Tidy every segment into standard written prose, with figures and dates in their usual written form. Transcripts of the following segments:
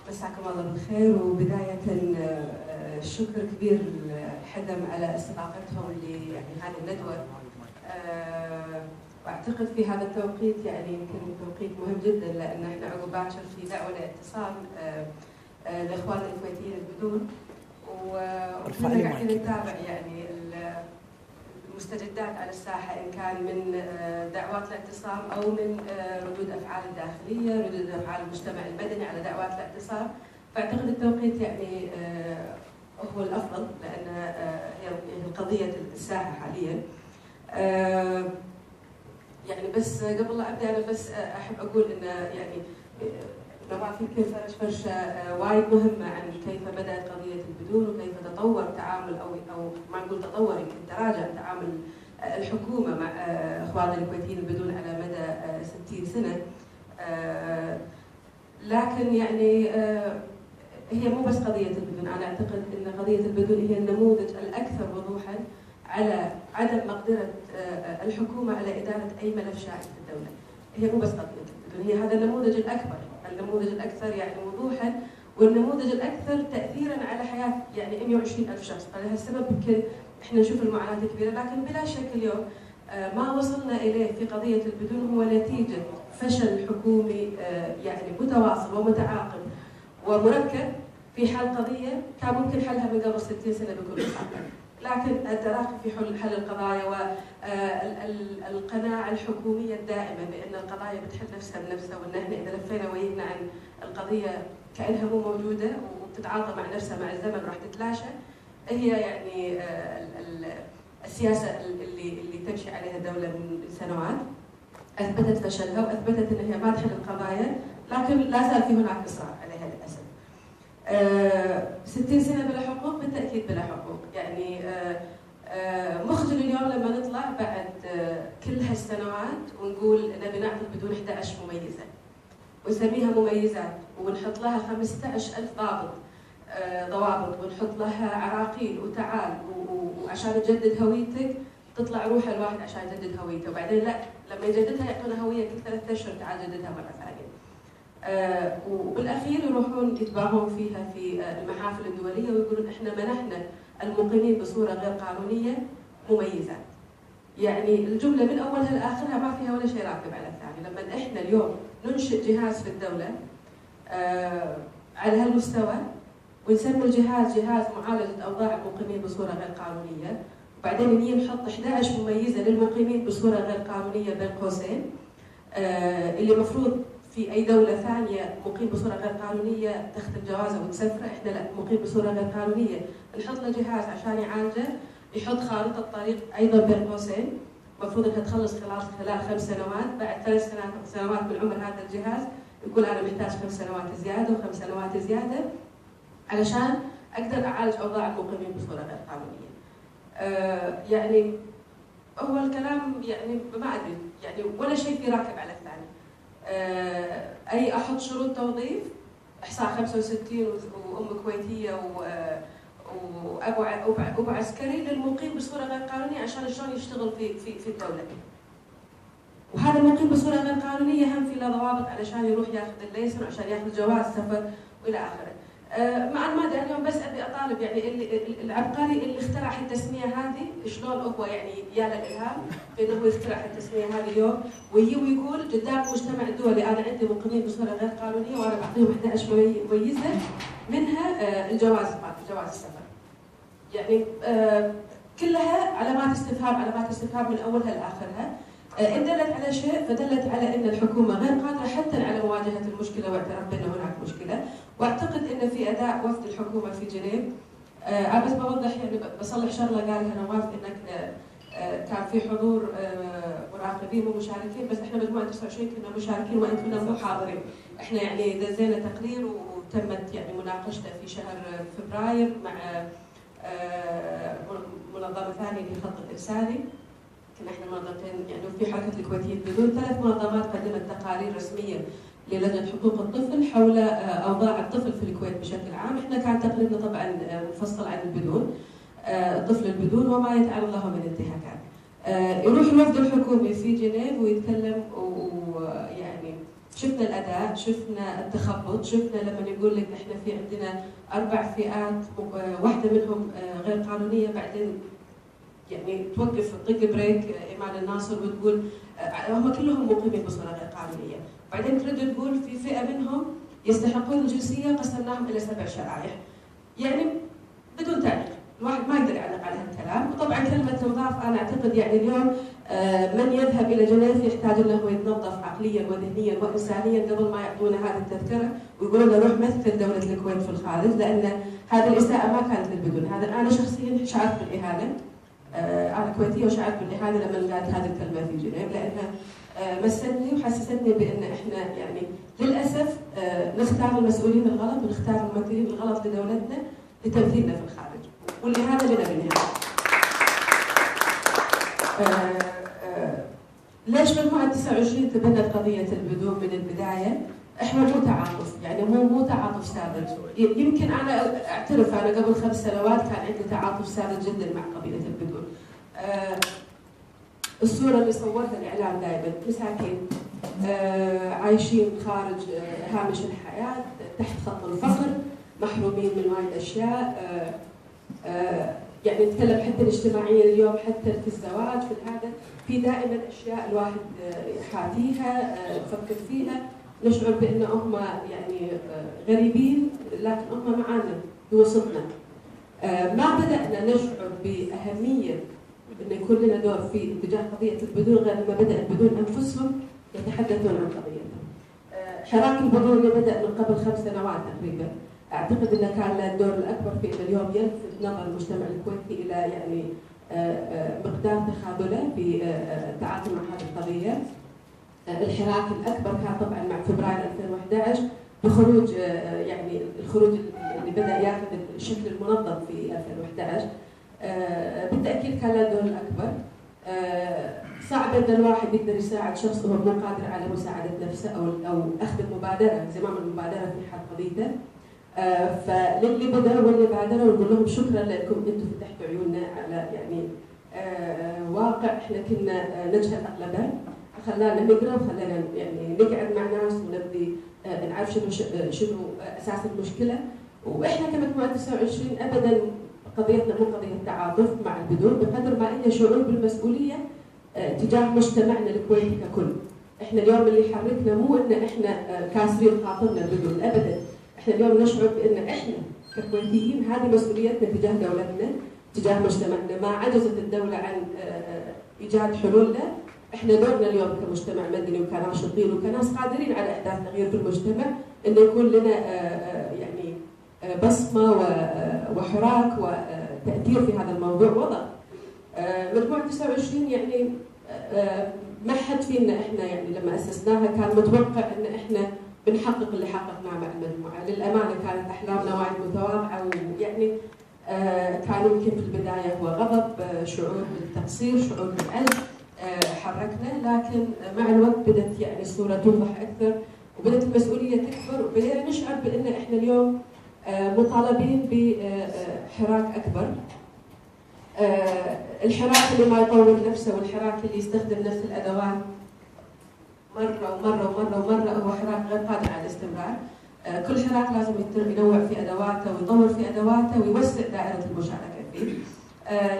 مساكم الله بالخير، وبداية شكر كبير للحدم على استضافتهم هذه الندوة. واعتقد في هذا التوقيت يمكن توقيت مهم جدا، لان احنا عقب باكر في دعوة لاتصال لاخوان الكويتيين البدون، وكنا قاعدين نتابع المستجدات على الساحة، إن كان من دعوات الاعتصام أو من ردود أفعال الداخلية، ردود أفعال المجتمع المدني على دعوات الاعتصام. فأعتقد التوقيت هو الأفضل، لأن هي قضية الساحة حالياً. بس قبل لا أبدأ أنا بس أحب أقول إن نواف يمكن فرش فرشة وايد مهمة عن كيف بدأت قضية البدون، وكيف تطور تعامل أو ما نقول تطور، يمكن تراجع تعامل الحكومة مع إخواننا الكويتيين البدون على مدى 60 سنة. لكن هي مو بس قضية البدون، أنا أعتقد أن قضية البدون هي النموذج الأكثر وضوحاً على عدم مقدرة الحكومة على إدارة أي ملف شائك في الدولة. هي مو بس قضية البدون، هي هذا النموذج الأكبر، النموذج الأكثر وضوحاً، والنموذج الأكثر تأثيراً على حياة 120,000 شخص. فلهالسبب يمكن إحنا نشوف المعاناة الكبيرة، لكن بلا شك اليوم ما وصلنا إليه في قضية البدون هو نتيجة فشل حكومي متواصل ومتعاقب ومركب في حل قضية كان ممكن حلها من قبل 60 سنة بكل بساطة. لكن التراخي في حل القضايا والقناعة الحكومية الدائمة بأن القضايا بتحل نفسها بنفسها، وأن احنا إذا لفينا ويهنا عن القضية كأنها مو موجودة وبتتعاطى مع نفسها مع الزمن راح تتلاشى، هي السياسة اللي تمشي عليها الدولة من سنوات. أثبتت فشلها وأثبتت أن هي ما تحل القضايا، لكن لا زال في هناك إصرار عليها للأسف. 60 سنة بلا حقوق، بالتأكيد بلا حقوق. مخجل اليوم لما نطلع بعد كل هالسنوات ونقول نبي نعطي البدون 11 مميزة ونسميها مميزات، ونحط لها 15,000 ضوابط، ونحط لها عراقيل وتعال وعشان تجدد هويتك تطلع روح الواحد عشان يجدد هويته، وبعدين لا، لما يجددها يعطونا هوية كل 3 أشهر تعال جددها مرة ثانية. وبالاخير يروحون يتباهون فيها في المحافل الدوليه ويقولون احنا منحنا المقيمين بصوره غير قانونيه مميزات. الجمله من اولها لاخرها ما فيها ولا شيء راكب على الثاني. لما احنا اليوم ننشئ جهاز في الدوله على هالمستوى ونسمي الجهاز جهاز معالجه اوضاع المقيمين بصوره غير قانونيه، وبعدين نجي نحط 11 مميزه للمقيمين بصوره غير قانونيه بين قوسين، اللي المفروض في أي دولة ثانية مقيم بصورة غير قانونية تختم جوازه وتسفره، إحنا لا، مقيم بصورة غير قانونية نحط له جهاز عشان يعالجه، يحط خارطة طريق أيضا بين قوسين، المفروض إنها تخلص خلال 5 سنوات، بعد 3 سنوات من عمر هذا الجهاز يقول أنا محتاج 5 سنوات زيادة و5 سنوات زيادة علشان أقدر أعالج أوضاع المقيمين بصورة غير قانونية. هو الكلام ما أدري ولا شيء في راكب على الثاني. أي أحط شروط توظيف، إحصاء 65 وأم كويتية وأبو عسكري للمقيم بصورة غير قانونية عشان شلون يشتغل في الدولة. وهذا المقيم بصورة غير قانونية هم في له ضوابط علشان يروح ياخذ الليسن وعشان ياخذ جواز سفر وإلى آخره. مع المادة اليوم بس أبي أطالب العبقري اللي اخترع التسمية هذه شلون هو يا للإلهام بأنه يخترع التسمية هذه اليوم ويجي ويقول قدام المجتمع الدولي أنا عندي مقيمين بصورة غير قانونية وأنا بعطيهم 11 مميزة منها الجواز السفر. كلها علامات استفهام من أولها لآخرها. إن دلت على شيء فدلت على أن الحكومة غير قادرة حتى على مواجهة المشكلة واعتراف بأن هناك مشكلة. واعتقد أن في أداء وفد الحكومة في جنيف، بس بوضح بصلح شغلة قالها نواف إنك كان في حضور مراقبين ومشاركين، بس احنا مجموعة 29 كنا مشاركين وإن كنا مو حاضرين. احنا دزينا تقرير وتمت مناقشته في شهر فبراير مع منظمة ثانية اللي خط الإرسالي. كنا احنا منظمتين وفي حركة الكويتيين بدون 3 منظمات قدمت تقارير رسمية للجنة حقوق الطفل حول أوضاع الطفل في الكويت بشكل عام. احنا كان تقريرنا طبعا مفصل عن البدون، الطفل البدون وما يتعرض له من انتهاكات. يروح الوفد الحكومي في جنيف ويتكلم شفنا الاداء، شفنا التخبط، شفنا لما يقول لك احنا في عندنا 4 فئات واحده منهم غير قانونيه، بعدين يعني توقف تعطيك بريك ايمان الناصر وتقول هم كلهم مقيمين بصوره غير قانونيه، بعدين ترد تقول في فئه منهم يستحقون الجنسيه قسمناهم الى 7 شرائح. يعني بدون تعليق، الواحد ما يقدر يعلق على هالكلام، وطبعا كلمه تنظاف انا اعتقد يعني اليوم من يذهب الى جنيف يحتاج انه يتنظف عقليا وذهنيا وانسانيا قبل ما يعطونا هذه التذكره ويقولوا له روح مثل دوله الكويت في الخارج، لان هذه الاساءه ما كانت للبدون، هذا انا شخصيا شعرت بالاهانه. انا كويتيه وشعرت بالاهانه لما قالت هذه الكلمه في جنيف، لانها مستني وحسستني بان احنا يعني للاسف نختار المسؤولين الغلط ونختار الممثلين الغلط لدولتنا لتمثيلنا في الخارج، والاهانه لنا بالنهايه. ليش مجموعه 29 تبنت قضيه البدون من البدايه؟ احنا مو تعاطف، يعني مو تعاطف ساذج، يمكن انا اعترف انا قبل 5 سنوات كان عندي تعاطف ساذج جدا مع قضيه البدون. الصوره اللي صورها الاعلام دائما مساكين عايشين خارج هامش الحياه، تحت خط الفقر، محرومين من وايد اشياء، يعني نتكلم حتى الاجتماعيا اليوم، حتى في الزواج في هذا في دائما اشياء الواحد يحاكيها يفكر فيها، نشعر بان هم يعني غريبين لكن هم معنا بوسطنا. ما بدانا نشعر باهميه ان يكون لنا دور في اتجاه قضيه البدون غير لما بدا البدون انفسهم يتحدثون عن قضيتهم. حراك البدون اللي بدا من قبل 5 سنوات تقريبا، اعتقد انه كان له الدور الاكبر في انه اليوم يلفت نظر المجتمع الكويتي الى يعني مقدار تخاذله في التعاطي مع هذه القضيه. الحراك الاكبر كان طبعا مع فبراير 2011 بخروج يعني الخروج اللي بدا ياخذ الشكل المنظم في 2011. بالتاكيد كان له الدور الاكبر. صعب ان الواحد يقدر يساعد شخص هو مو قادر على مساعده نفسه او اخذ المبادره، زمام المبادره في حل قضيته. فللي بدأوا واللي بادروا نقول لهم شكرا لكم، انتم فتحتوا عيوننا على يعني واقع احنا كنا نجهل اغلبه، خلانا نقرا وخلانا يعني نقعد مع ناس ونبدي نعرف شنو اساس المشكله. واحنا كمجموعه 29 ابدا قضيتنا مو قضيه تعاطف مع البدون بقدر ما هي شعور بالمسؤوليه تجاه مجتمعنا الكويتي ككل. احنا اليوم اللي يحركنا مو ان احنا كاسرين خاطرنا البدون ابدا، احنا اليوم نشعر بان احنا ككويتيين هذه مسؤوليتنا تجاه دولتنا تجاه مجتمعنا. ما عجزت الدوله عن ايجاد حلول له، احنا دورنا اليوم كمجتمع مدني وكناشطين وكناس قادرين على احداث تغيير في المجتمع انه يكون لنا يعني بصمه وحراك وتاثير في هذا الموضوع وضع. مجموعه 29 يعني ما حد فينا احنا يعني لما اسسناها كان متوقع ان احنا بنحقق اللي حققناه مع المجموعه، للامانه كانت احلامنا وايد متواضعه ويعني كان يمكن في البدايه هو غضب، شعور بالتقصير، شعور بالعجز حركنا، لكن مع الوقت بدات يعني الصوره توضح اكثر وبدات المسؤوليه تكبر وبدأنا نشعر بان احنا اليوم مطالبين بحراك اكبر. الحراك اللي ما يطور نفسه والحراك اللي يستخدم نفس الادوات مرة ومرة ومرة ومرة هو حراك غير قادر على الاستمرار. كل حراك لازم ينوع في ادواته ويطور في ادواته ويوسع دائرة المشاركة فيه.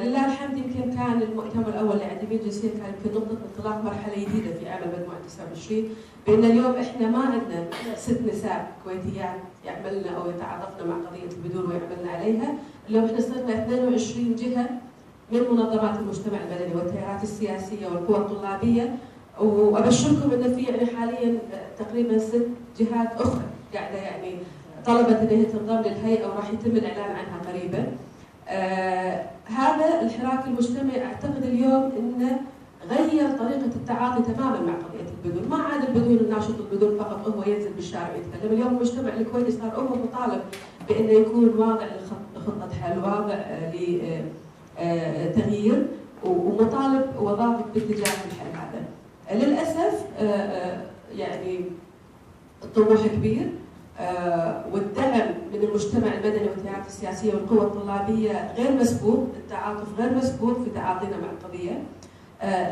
لله الحمد يمكن كان المؤتمر الاول لعديمي الجنسية كان يمكن نقطة انطلاق مرحلة جديدة في عمل مجموعة 29، بان اليوم احنا ما عندنا 6 نساء كويتيات يعملن او يتعاطفن مع قضية البدون ويعملن عليها، اليوم احنا صرنا 22 جهة من منظمات المجتمع المدني والتيارات السياسية والقوى الطلابية، وابشركم انه في يعني حاليا تقريبا 6 جهات اخرى قاعده يعني طلبت انها تنضم للهيئه وراح يتم الاعلان عنها قريبا. هذا الحراك المجتمعي اعتقد اليوم انه غير طريقه التعاطي تماما مع قضيه البدون، ما عاد البدون الناشط البدون فقط هو ينزل بالشارع ويتكلم، اليوم المجتمع الكويتي صار هو مطالب بانه يكون واضع لخطه حل، واضع لتغيير ومطالب وضابط باتجاه الحل هذا. للاسف يعني الطموح كبير والدعم من المجتمع المدني والتيارات السياسيه والقوى الطلابيه غير مسبوق، التعاطف غير مسبوق في تعاطينا مع القضيه،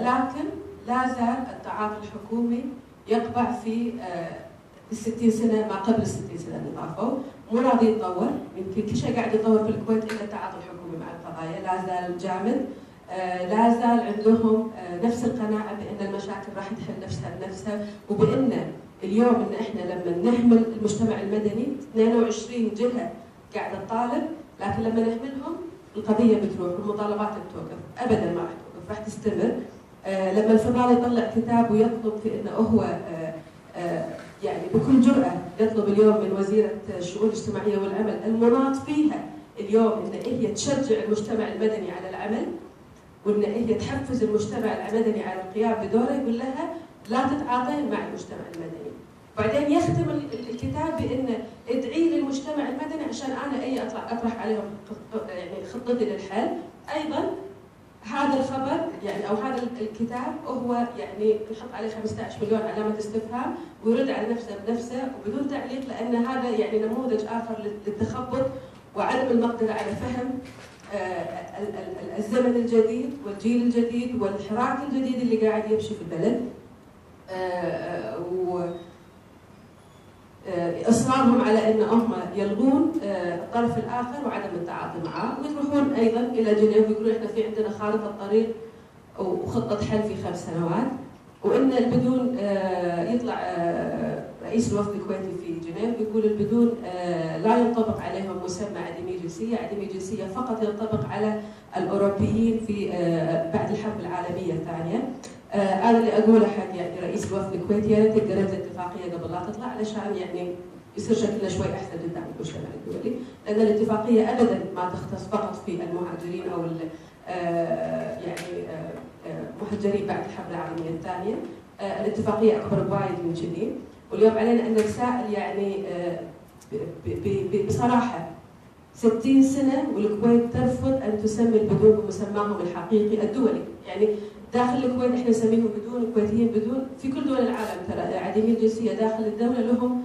لكن لا زال التعاطي الحكومي يقبع في 60 سنه ما قبل 60 سنه اللي طافوا، مو راضي يتطور، يمكن كل شيء قاعد يتطور في الكويت الا التعاطي الحكومي مع القضايا، لا زال جامد، لا زال عندهم نفس القناعه بان المشاكل راح تحل نفسها بنفسها، وبان اليوم ان احنا لما نحمل المجتمع المدني 22 جهه قاعده تطالب، لكن لما نحملهم القضيه بتروح والمطالبات بتوقف، ابدا ما راح توقف، راح تستمر. لما الفضالي يطلع كتاب ويطلب في انه هو يعني بكل جرأة يطلب اليوم من وزيرة الشؤون الاجتماعية والعمل المناط فيها اليوم ان هي تشجع المجتمع المدني على العمل، وان هي تحفز المجتمع المدني على القيام بدوره، يقول لها لا تتعاطين مع المجتمع المدني. بعدين يختم الكتاب بان ادعي للمجتمع المدني عشان انا اطرح عليهم يعني خطتي للحل. ايضا هذا الخبر يعني او هذا الكتاب هو يعني نحط عليه 15 مليون علامه استفهام ويرد على نفسه بنفسه وبدون تعليق، لان هذا يعني نموذج اخر للتخبط وعدم المقدره على فهم الزمن الجديد والجيل الجديد والحراك الجديد اللي قاعد يمشي في البلد، اصرارهم على ان هم يلغون الطرف الاخر وعدم التعاطي معه، ويروحون ايضا الى جنيف ويقولون احنا في عندنا خارطه طريق وخطه حل في 5 سنوات، وان البدون يطلع رئيس الوفد الكويتي في جنيف يقول البدون لا ينطبق عليهم مسمى عديمي جنسيه، عديمي جنسيه فقط ينطبق على الاوروبيين في بعد الحرب العالميه الثانيه. انا اللي اقوله حق يعني رئيس الوفد الكويتي يا ريت تقرأت الاتفاقيه قبل لا تطلع علشان يعني يصير شكلنا شوي احسن قدام المجتمع الدولي، لان الاتفاقيه ابدا ما تختص فقط في المهاجرين او يعني مهجرين بعد الحرب العالميه الثانيه، الاتفاقيه اكبر بوايد من كذي، واليوم علينا ان نتساءل يعني بصراحه 60 سنه والكويت ترفض ان تسمي البدون بمسماهم الحقيقي الدولي، يعني داخل الكويت احنا نسميهم بدون، الكويتيين بدون، في كل دول العالم ترى عديمي الجنسيه داخل الدوله لهم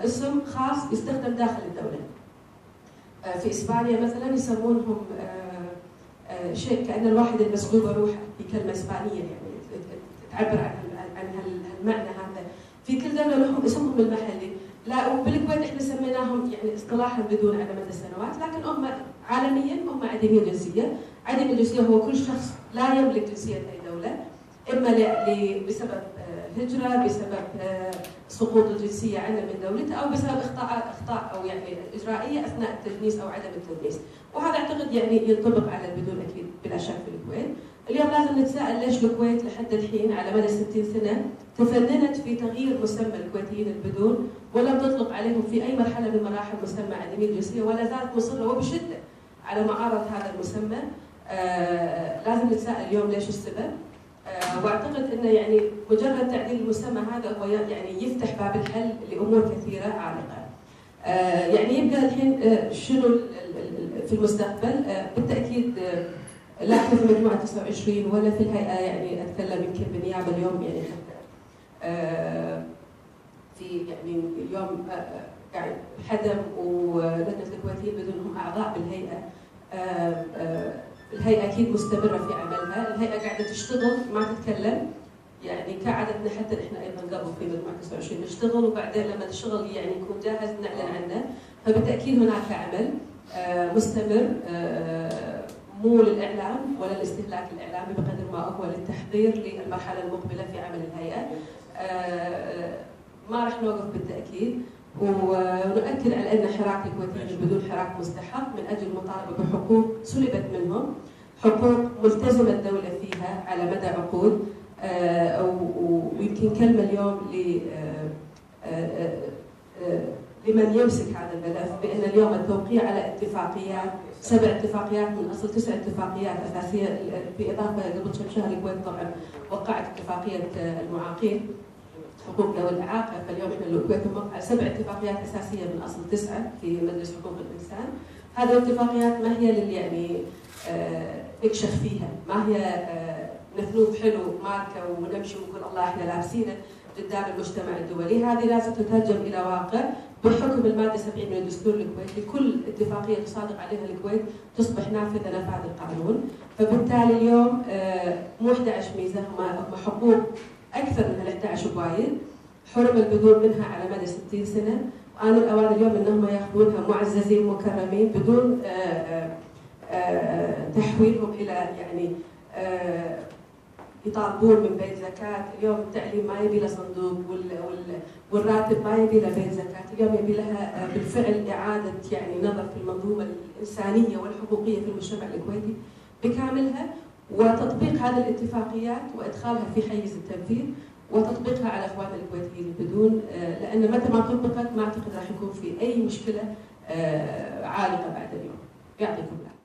اسم خاص يستخدم داخل الدوله. في اسبانيا مثلا يسمونهم شيء كأن الواحد المسلوبه روحه، في كلمه اسبانيه يعني تعبر عن هالمعنى هذا. في كل دوله لهم اسمهم المحلي، لا وبالكويت احنا سميناهم يعني اصطلاحا بدون على مدى السنوات، لكن هم عالميا هم عديمي الجنسيه. عديمي الجنسيه هو كل شخص لا يملك جنسيه اي دوله، اما بسبب هجره، بسبب سقوط الجنسيه عنه من دولته، او بسبب اخطاء او يعني اجرائيه اثناء التجنيس او عدم التجنيس، وهذا اعتقد يعني ينطبق على البدون اكيد بلا شك في الكويت. اليوم لازم نتساءل ليش الكويت لحد الحين على مدى 60 سنه تفننت في تغيير مسمى الكويتيين البدون ولم تطلق عليهم في اي مرحله من مراحل مسمى عديمي الجنسيه، ولا زالت مصره وبشده على معارضه هذا المسمى. لازم نتساءل اليوم ليش السبب، واعتقد انه يعني مجرد تعديل المسمى هذا هو يعني يفتح باب الحل لامور كثيره عالقه. يعني يبقى الحين شنو في المستقبل؟ بالتاكيد لا احنا في مجموعه 29 ولا في الهيئه يعني اتكلم يمكن بالنيابه اليوم يعني حتى في يعني اليوم يعني حدم ولجنه الكويتيين بدونهم اعضاء بالهيئه. الهيئه اكيد مستمره في عملها، الهيئه قاعده تشتغل ما تتكلم، يعني كعادتنا حتى احنا ايضا قبل في مجموعه 29 نشتغل وبعدين لما الشغل يعني يكون جاهز نعلن عنه، فبالتاكيد هناك عمل مستمر مو للاعلام ولا الاستهلاك الاعلامي بقدر ما هو للتحضير للمرحله المقبله في عمل الهيئه. ما راح نوقف بالتاكيد، ونؤكد على ان حراك الكويتيين بدون حراك مستحق من اجل المطالبه بحقوق سلبت منهم، حقوق ملتزمه الدوله فيها على مدى عقود، ويمكن كلمه اليوم لمن يمسك هذا الملف بان اليوم التوقيع على اتفاقيات 7 اتفاقيات من اصل 9 اتفاقيات اساسيه، باضافه قبل كم شهر الكويت طبعا وقعت اتفاقيه المعاقين حقوق ذوي الاعاقه، فاليوم احنا الكويت موقعه 7 اتفاقيات اساسيه من اصل 9 في مجلس حقوق الانسان. هذه الاتفاقيات ما هي اللي يعني نكشف فيها، ما هي نثلوث حلو ماركه ونمشي ونقول الله احنا لابسينه قدام المجتمع الدولي، هذه لازم تترجم الى واقع بحكم الماده 70 من الدستور الكويتي، كل اتفاقيه تصادق عليها الكويت تصبح نافذه نفاذ القانون، فبالتالي اليوم مو 11 ميزه، هم حقوق اكثر من 11 بوايد، حرم البدون منها على مدى 60 سنه، وآن الأوان اليوم انهم ياخذونها معززين مكرمين بدون تحويلهم الى يعني يطالبون من بيت زكاة. اليوم التعليم ما يبي له صندوق والراتب ما يبي له بيت زكاة، اليوم يبي لها بالفعل إعادة يعني نظر في المنظومة الإنسانية والحقوقية في المجتمع الكويتي بكاملها، وتطبيق هذه الاتفاقيات وإدخالها في حيز التنفيذ وتطبيقها على إخواننا الكويتيين بدون، لأن متى ما طبقت ما أعتقد راح يكون في أي مشكلة عالقة بعد اليوم. يعطيكم العافية.